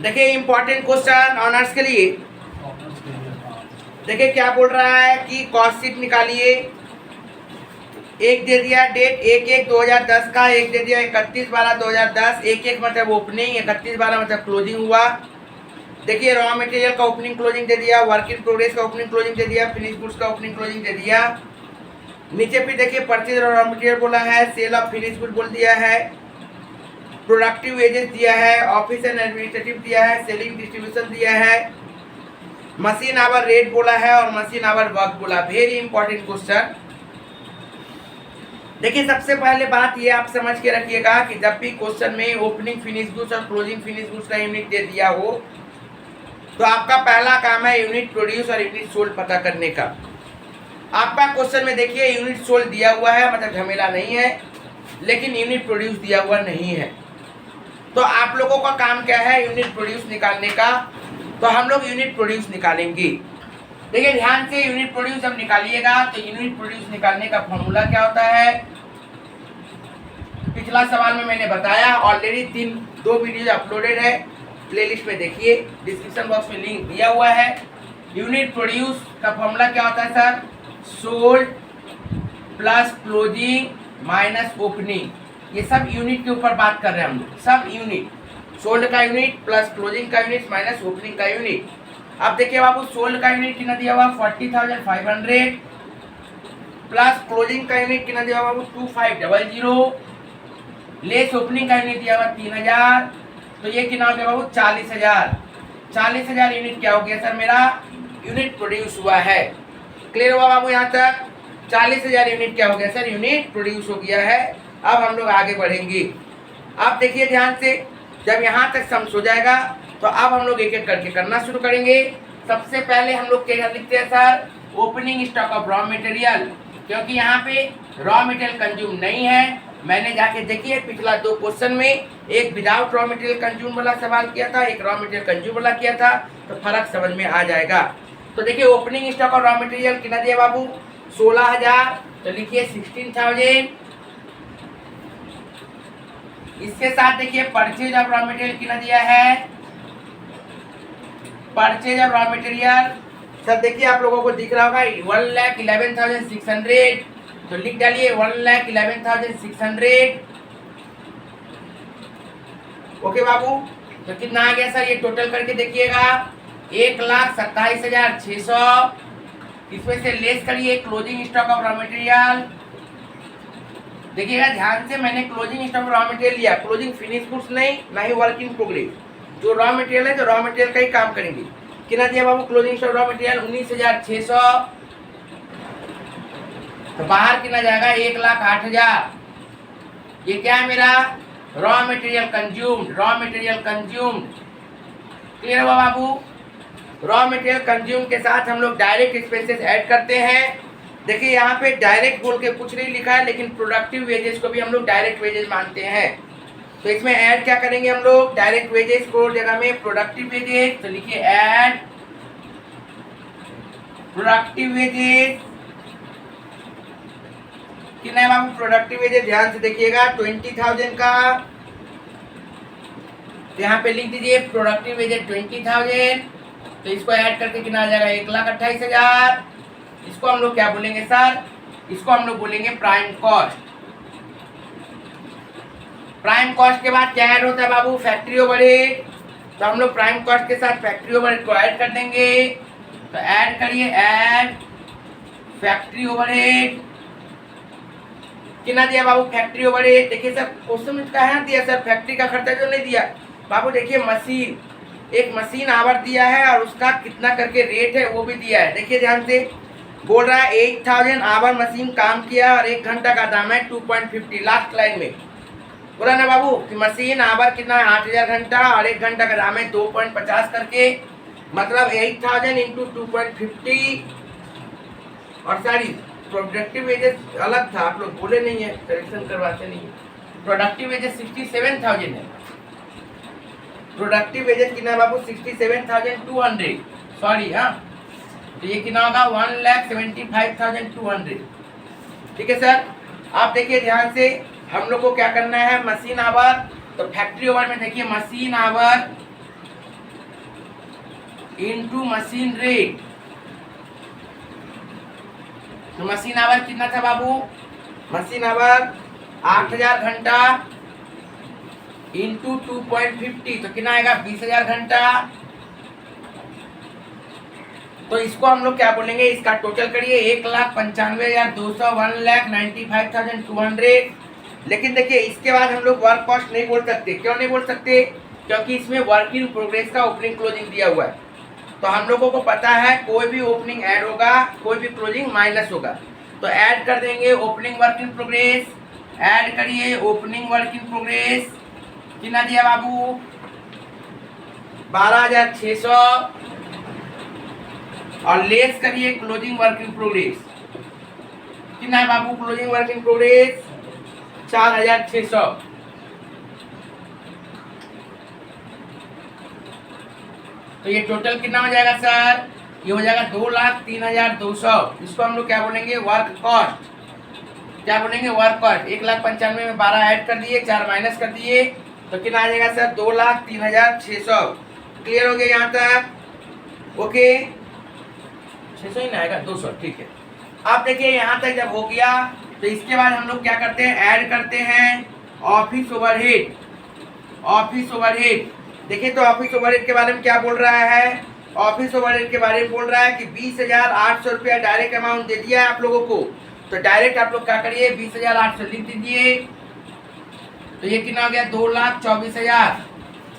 देखिए important question honours के लिए। देखिए क्या बोल रहा है कि कॉस्ट शीट निकालिए। एक दे दिया डेट 1/1/2010 का, एक दे दिया 31/12/2010। 1/1 मतलब ओपनिंग, 31/12 मतलब क्लोजिंग हुआ। देखिए रॉ मटेरियल का ओपनिंग क्लोजिंग दे दिया, वर्क इन प्रोग्रेस का ओपनिंग क्लोजिंग दे दिया, फिनिश गुड्स का ओपनिंग क्लोजिंग दे दिया। नीचे भी देखिए परचेज और रॉ मटेरियल बोला है, सेल ऑफ फिनिश गुड बोल दिया है, प्रोडक्टिव वेजेस दिया है, ऑफिस एंड एडमिनिस्ट्रेटिव दिया है, सेलिंग डिस्ट्रीब्यूशन दिया है, मशीन आवर रेट बोला है और मशीन आवर वर्क बोला। Very important question. देखिए सबसे पहले बात ये आप समझ के रखिएगा कि जब भी क्वेश्चन में ओपनिंग फिनिश गुड्स और क्लोजिंग फिनिश गुड्स का यूनिट दे दिया हो तो आपका पहला काम है यूनिट प्रोड्यूस और यूनिट सोल्ड पता करने का। आपका क्वेश्चन में देखिए यूनिट सोल्ड दिया हुआ है, मतलब झमेला नहीं है, लेकिन यूनिट प्रोड्यूस दिया हुआ नहीं है। तो आप लोगों का काम क्या है यूनिट प्रोड्यूस निकालने का। तो हम लोग यूनिट प्रोड्यूस निकालेंगे। देखिए ध्यान से, यूनिट प्रोड्यूस जब निकालिएगा तो यूनिट प्रोड्यूस निकालने का फॉर्मूला क्या होता है, पिछला सवाल में मैंने बताया, ऑलरेडी 2 वीडियो अपलोडेड है, प्लेलिस्ट में देखिए, डिस्क्रिप्शन बॉक्स में लिंक दिया हुआ है। यूनिट प्रोड्यूस का फॉर्मूला क्या होता है sir, sold plus closing minus opening. ये सब यूनिट के ऊपर बात कर रहे हैं हम लोग, सब यूनिट, सोल्ड का यूनिट प्लस क्लोजिंग का यूनिट माइनस ओपनिंग का यूनिट। अब देखिए बाबू, सोल्ड का यूनिट कितना दिया हुआ 40,500 प्लस क्लोजिंग का यूनिट कितना दिया हुआ बाबू 2500 लेस ओपनिंग का यूनिट दिया हुआ 3000। तो ये कितना हो गया बाबू 40,000। 40,000 यूनिट क्या हो गया सर, मेरा यूनिट प्रोड्यूस हुआ है। क्लियर हुआ बाबू यहाँ तक? 40,000 यूनिट क्या हो गया सर, यूनिट प्रोड्यूस हो गया है। अब हम लोग आगे बढ़ेंगे। अब देखिए ध्यान से, जब यहाँ तक समझ हो जाएगा तो अब हम लोग एक एक करके करना शुरू करेंगे। सबसे पहले हम लोग क्या लिखते हैं sir, opening stock of raw material, क्योंकि यहाँ पे रॉ मटेरियल कंज्यूम नहीं है। मैंने जाके देखिए पिछला 2 क्वेश्चन में एक विदाउट रॉ मटेरियल कंज्यूम वाला सवाल किया था, एक रॉ मटेरियल कंज्यूम वाला किया था, तो फर्क समझ में आ जाएगा। तो देखिए opening stock of raw material कितना दिया बाबू 16,000, तो लिखिए 16,000। इसके साथ देखिए परचेज ऑफ रॉ मटेरियल कितना दिया है, purchase of raw material sir देखिए आप लोगों को दिख रहा होगा 1,11,600, तो लिख डालिए 1,11,600। ओके बाबू, तो कितना आ गया सर, ये टोटल करके देखिएगा 1,27,600। इसमें से लेस करिए closing stock of raw material. देखिएगा ध्यान से, मैंने closing stock of raw material लिया, क्लोजिंग फिनिश गुड्स नहीं, ना ही वर्क इन प्रोग्रेस। जो रॉ मटेरियल है तो रॉ मटेरियल का ही काम करेंगे। कितना दिया बाबू क्लोजिंग स्टॉक रॉ मटेरियल 19,600, तो बाहर कितना जाएगा 1,08,000। ये क्या है मेरा raw material consumed, raw material consumed. Clear हुआ बाबू? रॉ मटेरियल कंज्यूम के साथ हम लोग डायरेक्ट एक्सपेंसेस ऐड करते हैं। देखिए यहाँ पे डायरेक्ट बोल के कुछ नहीं लिखा है, लेकिन प्रोडक्टिव वेजेस को भी हम लोग डायरेक्ट वेजेस मानते हैं। तो इसमें ऐड क्या करेंगे हम लोग, डायरेक्ट वेजेस को जगह में प्रोडक्टिव वेजेस, तो लिखिए ऐड प्रोडक्टिव वेजेस। कितना है बाबू प्रोडक्टिव वेजेस, ध्यान से देखिएगा 20,000 का, तो यहाँ पे लिख दीजिए प्रोडक्टिव वेजेस 20,000। तो इसको ऐड करके कितना आ जाएगा 1,28,000। इसको हम लोग क्या बोलेंगे सर, इसको हम लोग बोलेंगे प्राइम कॉस्ट। प्राइम कॉस्ट के बाद क्या ऐड होता है बाबू, फैक्ट्री ओवरहेड। तो हम लोग प्राइम कॉस्ट के साथ फैक्ट्री ओवरहेड को ऐड कर देंगे। तो ऐड करिए, ऐड फैक्ट्री ओवरहेड। कितना दिया बाबू फैक्ट्री ओवरहेड, देखिए सर क्वेश्चन में कहाँ दिया सर, फैक्ट्री का खर्चा जो नहीं दिया बाबू। देखिए मशीन, एक मशीन आवर दिया है और उसका कितना करके रेट है वो भी दिया है। देखिए ध्यान से, बोल रहा है 8,000 आवर मशीन काम किया और 1 घंटा का दाम है 2.50। लास्ट लाइन में बोला ना बाबू कि मशीन आवर कितना है 8,000 घंटा और 1 घंटा का दाम है 2.50 करके, मतलब 8,000 इंटू 2.50। और सारी प्रोडक्टिव वेजेस अलग था, आप लोग बोले नहीं है, करेक्शन करवाते नहीं है। प्रोडक्टिव वेजेस 67,000 है। प्रोडक्टिव वेजेस कितना है बाबू 67,200, सॉरी हाँ, तो ये कितना होगा 1,75,200। ठीक है सर। आप देखिए ध्यान से, हम लोग को क्या करना है, मशीन आवर, तो फैक्ट्री ओवर में देखिए machine our into machine rate. तो मशीन आवर कितना था बाबू? मशीन आवर 8000 घंटा इंटू 2.50 तो कितना आएगा? 20000 घंटा। तो इसको हम लोग क्या बोलेंगे? इसका टोटल करिए 1,95,200, 1,95,200। लेकिन देखिए इसके बाद हम लोग वर्क कॉस्ट नहीं बोल सकते। क्यों नहीं बोल सकते? क्योंकि इसमें वर्क इन प्रोग्रेस का ओपनिंग क्लोजिंग दिया हुआ है। तो हम लोगों को पता है कोई भी ओपनिंग ऐड होगा, कोई भी क्लोजिंग माइनस होगा। तो ऐड कर देंगे opening work in progress, add करिए ओपनिंग वर्क इन प्रोग्रेस। कितना दिया बाबू? 12,600 और लेस करिए क्लोजिंग वर्क इन प्रोग्रेस। कितना है बाबू क्लोजिंग वर्क इन प्रोग्रेस? 4,600। तो ये टोटल कितना हो जाएगा सर? ये हो जाएगा 2,03,200। इसको हम लोग क्या बोलेंगे? Work cost. क्या बोलेंगे? Work cost. 1,95,000 में 12 ऐड कर दिए, 4 माइनस कर दिए, तो कितना आ जाएगा सर? 2,03,600। क्लियर हो गया यहाँ तक? ओके, 600 ही ना आएगा, 200। ठीक है। अब देखिए यहाँ तक जब हो गया तो इसके बाद हम लोग क्या करते हैं? ऐड करते हैं ऑफिस ओवरहेड। ऑफिस ओवरहेड देखिए, तो ऑफिस ओवरहेड के बारे में क्या बोल रहा है? ऑफिस ओवरहेड के बारे में बोल रहा है कि 20,800 रुपया डायरेक्ट अमाउंट दे दिया है आप लोगों को। तो डायरेक्ट आप लोग क्या करिए? 20,800 लिख दीजिए। तो ये कितना हो गया? 2,24,000।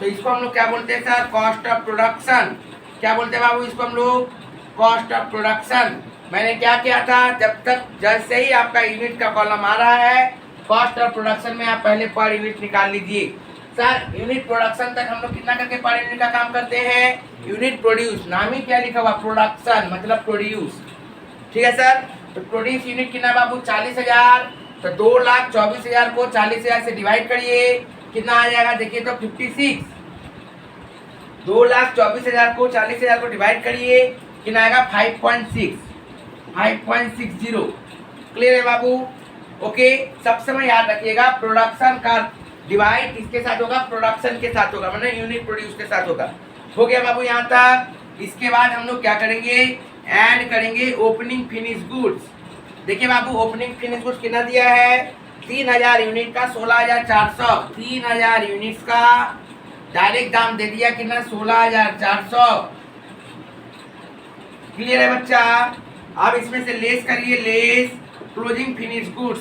तो इसको हम लोग क्या बोलते हैं सर? Cost of production. क्या बोलते हैं बाबू इसको हम लोग? Cost of production. मैंने क्या किया था? जब तक जैसे ही आपका यूनिट का कॉलम आ रहा है, कॉस्ट ऑफ प्रोडक्शन में आप पहले पर यूनिट निकाल लीजिए। सर यूनिट प्रोडक्शन तक हम लोग कितना करके पर यूनिट का काम करते हैं? Unit produce. नाम ही क्या लिखा हुआ? प्रोडक्शन मतलब प्रोड्यूस। ठीक है सर। तो प्रोड्यूस यूनिट कितना बाबू? 40,000। तो 2,24,000 को 40,000 से डिवाइड करिए, कितना आ जाएगा? देखिए तो 56। 2,24,000 को 40,000 को डिवाइड करिए, कितना आएगा? 5.60। क्लियर है बाबू? ओके, सब समय याद रखिएगा प्रोडक्शन का डिवाइड किसके साथ होगा? प्रोडक्शन के साथ होगा, मतलब यूनिट प्रोड्यूस के साथ होगा। हो गया बाबू यहाँ तक। इसके बाद हम लोग क्या करेंगे? ऐड करेंगे ओपनिंग फिनिश गुड्स। देखिए बाबू ओपनिंग फिनिश गुड्स कितना दिया है? 3,000 यूनिट का 16,400। 3,000 यूनिट्स का डायरेक्ट दाम दे दिया कितना? 16,400। क्लियर है बच्चा? अब इसमें से लेस करिए, less closing finish goods.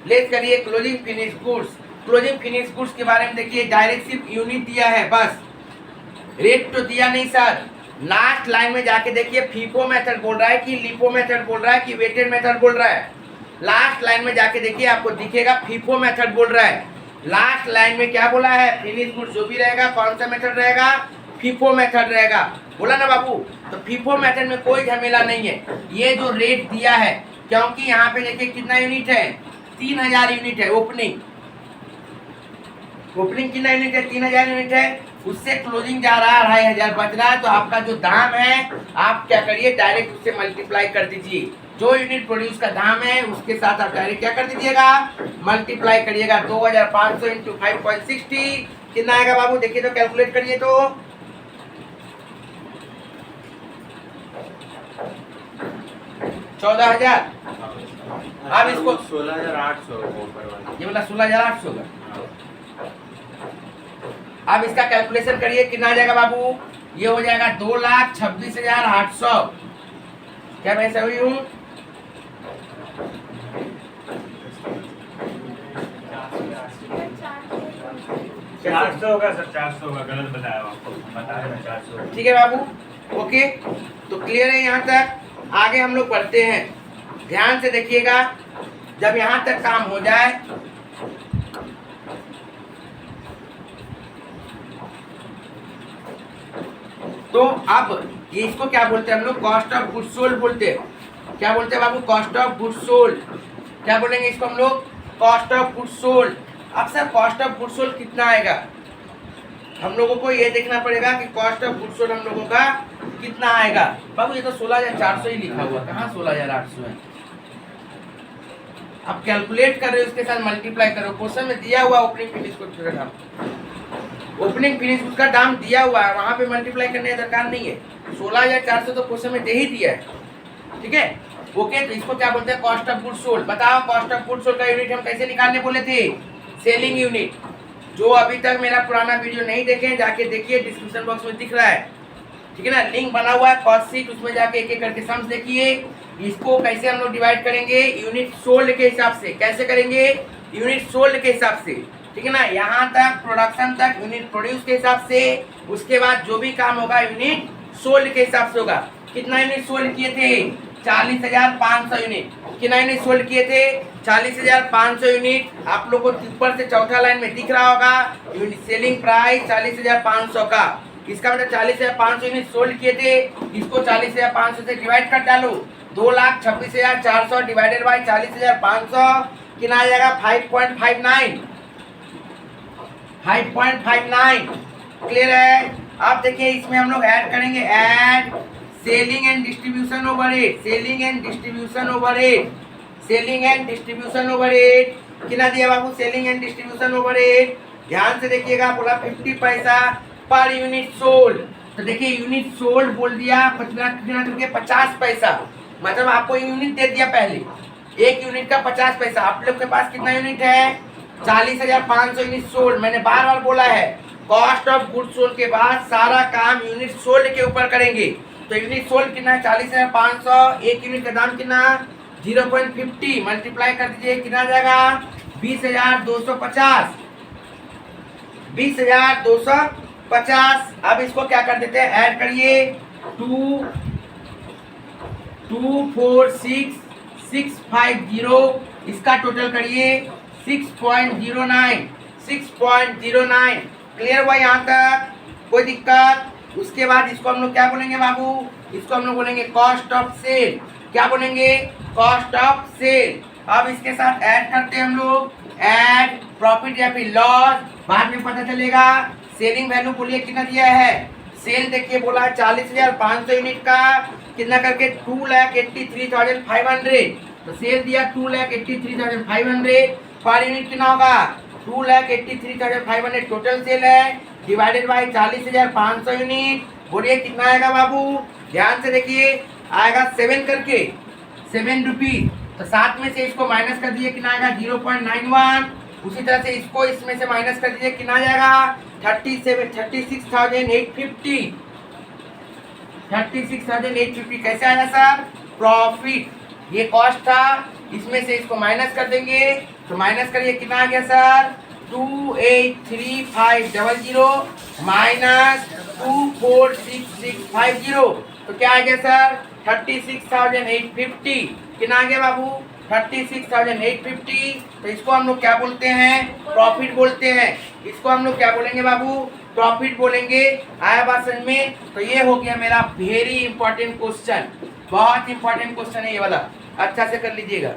Less करिए closing finish goods. Closing finish goods के बारे में देखिए डायरेक्ट सिर्फ यूनिट दिया है बस, रेट तो दिया नहीं सर। लास्ट लाइन में जाके देखिए फीफो मेथड बोल रहा है कि लिपो मेथड बोल रहा है कि वेटेड मेथड बोल रहा है। लास्ट लाइन में जाके देखिए आपको दिखेगा फीफो मेथड बोल रहा है। लास्ट लाइन में क्या बोला है? फिनिश गुड्स जो भी रहेगा कौन सा मेथड रहेगा? फीफो मेथड रहेगा। बोला ना बाबू? तो फीफो मेथड में कोई झमेला नहीं है। ये जो रेट दिया है, क्योंकि यहाँ पे देखिए कितना यूनिट है? 3,000 यूनिट है ओपनिंग। ओपनिंग कितना यूनिट है? 3,000 यूनिट है। उससे क्लोजिंग जा रहा है 2,500 बच रहा है। तो आपका जो दाम है आप क्या करिए? डायरेक्ट उससे मल्टीप्लाई कर दीजिए। जो यूनिट प्रोड्यूस का दाम है उसके साथ आप डायरेक्ट क्या कर दीजिएगा? मल्टीप्लाई करिएगा। 2,500 इंटू 5.60 कितना आएगा बाबू? देखिए तो कैलकुलेट करिए तो 14,000। अब इसको 16,800 ये बोला 16,800 का। अब इसका कैलकुलेशन करिए कितना आ जाएगा बाबू? ये हो जाएगा 2,26,800। क्या मैं सही हूँ? होगा सर, 400 होगा। गलत बताया आपको, बता रहे हैं 400। ठीक है बाबू, ओके। तो क्लियर है यहाँ तक? आगे हम लोग पढ़ते हैं, ध्यान से देखिएगा। जब यहाँ तक काम हो जाए तो अब ये इसको क्या बोलते हैं हम लोग? कॉस्ट ऑफ गुड्स सोल्ड बोलते हैं। क्या बोलते हैं बाबू? Cost of goods sold. क्या बोलेंगे इसको हम लोग? Cost of goods sold. अब sir cost of goods sold कितना आएगा? हम लोगों को ये देखना पड़ेगा कि कॉस्ट ऑफ गुड्स सोल्ड हम लोगों का कितना आएगा। बाबू ये तो 16,400 ही लिखा हुआ, कहाँ 16,800 है? आप कैलकुलेट कर रहे हो, उसके साथ मल्टीप्लाई करो। क्वेश्चन में दिया हुआ ओपनिंग फिनिश को ओपनिंग फिनिश उसका दाम दिया हुआ है, वहाँ पे मल्टीप्लाई करने का दरकार नहीं है। 16,400 तो क्वेश्चन में दे ही दिया है, ठीक है। ओके, तो इसको क्या बोलते हैं, कॉस्ट ऑफ गुड सोल्ड। बताओ कॉस्ट ऑफ गुड सोल्ड का यूनिट हम कैसे निकालने बोले थे, सेलिंग यूनिट। जो अभी तक मेरा पुराना वीडियो नहीं देखे जाके देखिए, डिस्क्रिप्शन बॉक्स में दिख रहा है, ठीक है ना, लिंक बना हुआ है कॉस्ट शीट, उसमें जाके एक एक करके सम्स देखिए। इसको कैसे हम लोग डिवाइड करेंगे, यूनिट सोल्ड के हिसाब से। कैसे करेंगे, यूनिट सोल्ड के हिसाब से, ठीक है ना। यहाँ तक प्रोडक्शन तक यूनिट प्रोड्यूस के हिसाब से, उसके बाद जो भी काम होगा यूनिट सोल्ड के हिसाब से होगा। कितना यूनिट सोल्ड किए थे, 40,500 यूनिट। कितना यूनिट सोल्ड किए थे, 40,500 यूनिट। आप लोग को ऊपर से चौथा लाइन में दिख रहा होगा यूनिट सेलिंग प्राइस 40,500 का। इसका मतलब 40,500 यूनिट सोल्ड किए थे, इसको 40,500 से डिवाइड कर डालो। 2,26,400 डिवाइडेड बाई 40,500 कितना आ जाएगा, 5.59। 5.59 क्लियर है। अब देखिए इसमें हम लोग ऐड करेंगे, add selling and distribution overhead. Selling and distribution overhead, selling and distribution overhead कितना दिया बाबू, सेलिंग एंड डिस्ट्रीब्यूशन ओवरहेड ध्यान से देखिएगा, बोला 50 पैसा पर यूनिट सोल्ड। तो देखिए यूनिट सोल्ड बोल दिया कितना करके 50 पैसा, मतलब आपको यूनिट दे दिया पहले, एक यूनिट का 50 पैसा। आप लोग के पास कितना यूनिट है, 40,500 यूनिट सोल्ड। मैंने बार बार बोला है, कॉस्ट ऑफ गुड सोल्ड के बाद सारा काम यूनिट सोल्ड के ऊपर करेंगे। तो यूनिट सोल्ड कितना है, 40,500, एक यूनिट का दाम कितना 0.50, मल्टीप्लाई कर दीजिए कितना आ जाएगा, 20,250। 20,250। अब इसको क्या कर देते हैं, ऐड करिए, 2,4,6,650, इसका टोटल करिए 6.09। 6.09 क्लियर हुआ यहाँ तक, कोई दिक्कत। उसके बाद इसको हम लोग क्या बोलेंगे बाबू, इसको हम लोग बोलेंगे कॉस्ट ऑफ सेल। क्या बोलेंगे, कॉस्ट ऑफ सेल। अब इसके साथ ऐड करते हैं हम लोग, ऐड प्रॉफिट या फिर लॉस, बाद में पता चलेगा। सेलिंग वैल्यू बोलिए कितना दिया है, सेल देखिए बोला 40,500 यूनिट का कितना करके 2,83,500। तो सेल दिया 2,83,500, पर यूनिट कितना होगा 2,83,500 टोटल सेल है, डिवाइडेड बाई 40,500 यूनिट। बोलिए कितना आएगा बाबू, ध्यान से देखिए, आएगा 7 करके 7 रुपीज। तो 7 में से इसको माइनस कर दीजिए कितना आएगा 0.91। उसी तरह से इसको इसमें से माइनस कर दीजिए कितना जाएगा 36,850। 36,850 कैसे आया सर, प्रॉफिट। ये कॉस्ट था, इसमें से इसको माइनस कर देंगे, तो माइनस करिए कितना आ गया सर 283500 माइनस 246650। तो क्या आ गया सर 36,850। कितना आ गया बाबू 36,850। तो इसको हम लोग क्या बोलते हैं, प्रॉफिट बोलते हैं। इसको हम लोग क्या बोलेंगे बाबू, प्रॉफिट बोलेंगे। आया बात समझ में। तो ये हो गया मेरा वेरी इंपॉर्टेंट क्वेश्चन, बहुत इंपॉर्टेंट क्वेश्चन है ये वाला, अच्छा से कर लीजिएगा।